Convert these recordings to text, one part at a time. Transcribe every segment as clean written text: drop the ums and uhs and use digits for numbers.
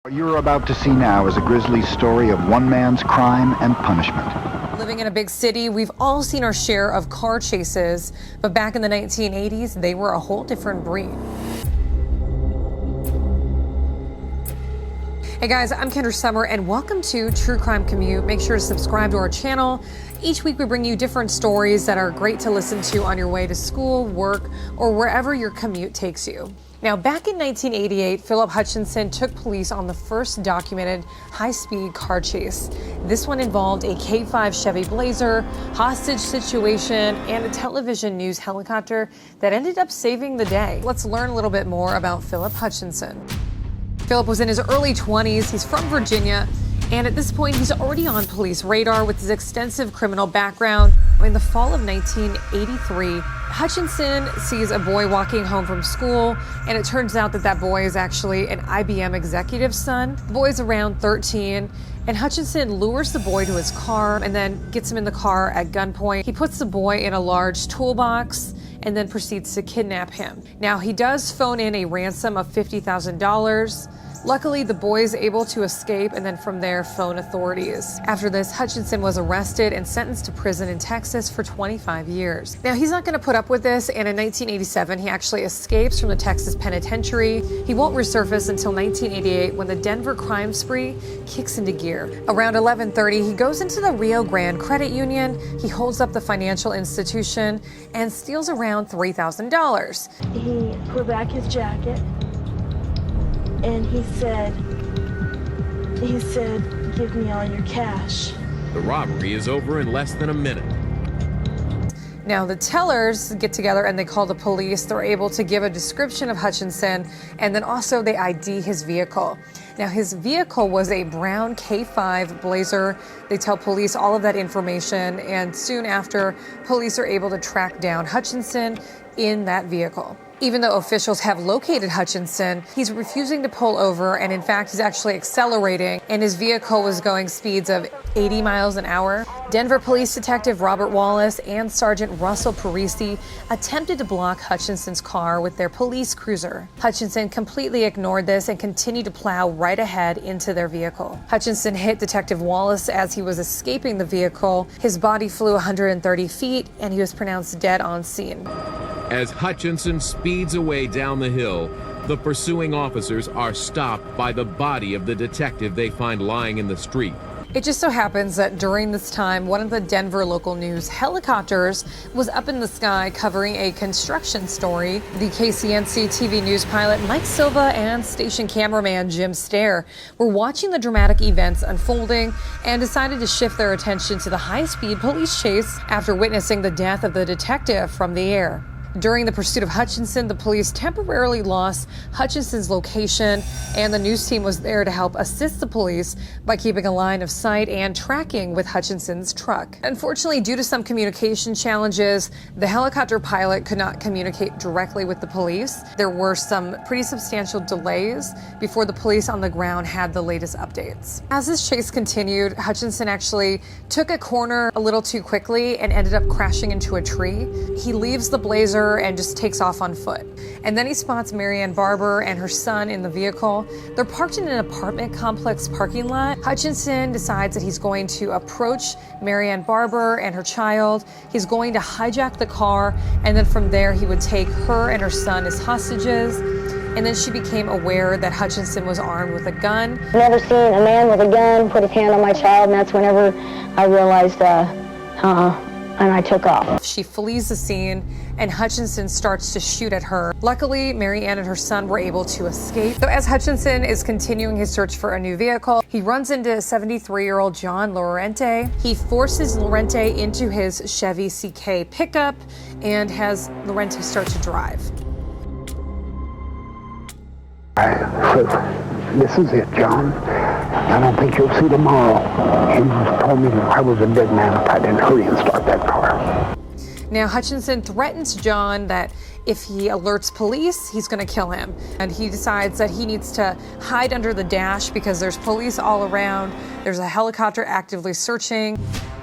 What you're about to see now is a grisly story of one man's crime and punishment. Living in a big city, we've all seen our share of car chases, but back in the 1980s, they were a whole different breed. Hey guys, I'm Kendra Sommer, and welcome to True Crime Commute. Make sure to subscribe to our channel. Each week we bring you different stories that are great to listen to on your way to school, work, or wherever your commute takes you. Now, back in 1988, Phillip Hutchinson took police on the first documented high-speed car chase. This one involved a K5 Chevy Blazer, hostage situation, and a television news helicopter that ended up saving the day. Let's learn a little bit more about Phillip Hutchinson. Phillip was in his early 20s. He's from Virginia. And at this point, he's already on police radar with his extensive criminal background. In the fall of 1983, Hutchinson sees a boy walking home from school, and it turns out that that boy is actually an IBM executive's son. The boy's around 13, and Hutchinson lures the boy to his car and then gets him in the car at gunpoint. He puts the boy in a large toolbox and then proceeds to kidnap him. Now, he does phone in a ransom of $50,000. Luckily, the boy is able to escape and then from there phone authorities. After this, Hutchinson was arrested and sentenced to prison in Texas for 25 years. Now, he's not going to put up with this, and in 1987, he actually escapes from the Texas penitentiary. He won't resurface until 1988 when the Denver crime spree kicks into gear. Around 11:30, he goes into the Rio Grande Credit Union. He holds up the financial institution and steals around $3,000. He put back his jacket. And he said, give me all your cash. The robbery is over in less than a minute. Now, the tellers get together and they call the police. They're able to give a description of Hutchinson, and then also they ID his vehicle. Now, his vehicle was a brown K5 Blazer. They tell police all of that information, and soon after, police are able to track down Hutchinson in that vehicle. Even though officials have located Hutchinson, he's refusing to pull over, and in fact, he's actually accelerating, and his vehicle was going speeds of 80 miles an hour. Denver Police Detective Robert Wallace and Sergeant Russell Parisi attempted to block Hutchinson's car with their police cruiser. Hutchinson completely ignored this and continued to plow right ahead into their vehicle. Hutchinson hit Detective Wallace as he was escaping the vehicle. His body flew 130 feet, and he was pronounced dead on scene. As Hutchinson speeds away down the hill, the pursuing officers are stopped by the body of the detective they find lying in the street. It just so happens that during this time, one of the Denver local news helicopters was up in the sky covering a construction story. The KCNC TV news pilot Mike Silva and station cameraman Jim Stair were watching the dramatic events unfolding and decided to shift their attention to the high-speed police chase after witnessing the death of the detective from the air. During the pursuit of Hutchinson, the police temporarily lost Hutchinson's location, and the news team was there to help assist the police by keeping a line of sight and tracking with Hutchinson's truck. Unfortunately, due to some communication challenges, the helicopter pilot could not communicate directly with the police. There were some pretty substantial delays before the police on the ground had the latest updates. As this chase continued, Hutchinson actually took a corner a little too quickly and ended up crashing into a tree. He leaves the Blazer and just takes off on foot. And then he spots Marianne Barber and her son in the vehicle. They're parked in an apartment complex parking lot. Hutchinson decides that he's going to approach Marianne Barber and her child. He's going to hijack the car, and then from there he would take her and her son as hostages. And then she became aware that Hutchinson was armed with a gun. Never seen a man with a gun put his hand on my child, and that's whenever I realized, and I took off. She flees the scene, and Hutchinson starts to shoot at her. Luckily, Marianne and her son were able to escape. So as Hutchinson is continuing his search for a new vehicle, he runs into 73-year-old John Lorente. He forces Lorente into his Chevy CK pickup and has Lorente start to drive. This is it, John. I don't think you'll see tomorrow. He told me I was a dead man if I didn't hurry and start that car. Now, Hutchinson threatens John that if he alerts police, he's going to kill him. And he decides that he needs to hide under the dash because there's police all around. There's a helicopter actively searching.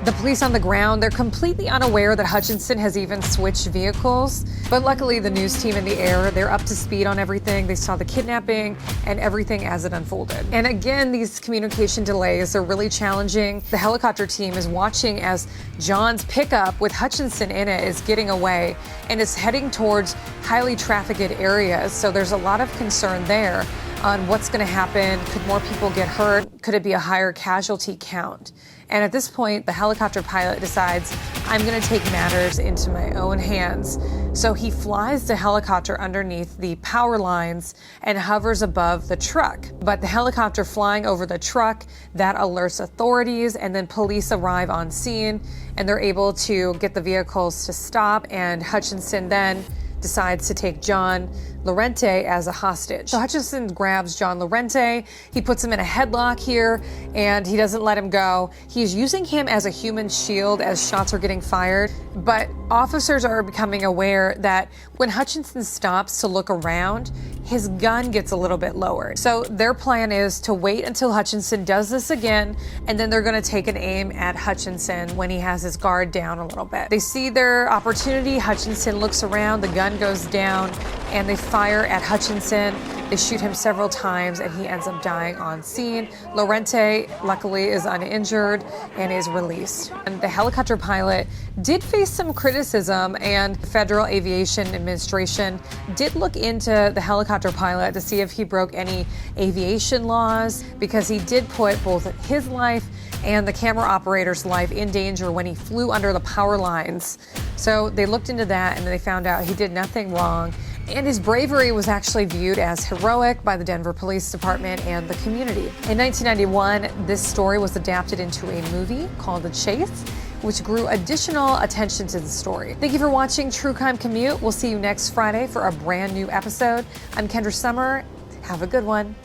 The police on the ground, they're completely unaware that Hutchinson has even switched vehicles. But luckily, the news team in the air, they're up to speed on everything. They saw the kidnapping and everything as it unfolded. And again, these communication delays are really challenging. The helicopter team is watching as John's pickup with Hutchinson in it is getting away and is heading towards highly trafficked areas. So there's a lot of concern there on what's going to happen. Could more people get hurt? Could it be a higher casualty count? And at this point, the helicopter pilot decides, I'm going to take matters into my own hands. So he flies the helicopter underneath the power lines and hovers above the truck. But the helicopter flying over the truck, that alerts authorities, and then police arrive on scene, and they're able to get the vehicles to stop, and Hutchinson then decides to take John Lorente as a hostage. So Hutchinson grabs John Lorente, he puts him in a headlock here, and he doesn't let him go. He's using him as a human shield as shots are getting fired. But officers are becoming aware that when Hutchinson stops to look around, his gun gets a little bit lowered. So their plan is to wait until Hutchinson does this again, and then they're going to take an aim at Hutchinson when he has his guard down a little bit. They see their opportunity. Hutchinson looks around, the gun goes down, and they fire at Hutchinson. They shoot him several times, and he ends up dying on scene. Lorente, luckily, is uninjured and is released. And the helicopter pilot did face some criticism, and the Federal Aviation Administration did look into the helicopter pilot to see if he broke any aviation laws, because he did put both his life and the camera operator's life in danger when he flew under the power lines. So they looked into that, and they found out he did nothing wrong. And his bravery was actually viewed as heroic by the Denver Police Department and the community. In 1991, this story was adapted into a movie called The Chase, which grew additional attention to the story. Thank you for watching True Crime Commute. We'll see you next Friday for a brand new episode. I'm Kendra Sommer. Have a good one.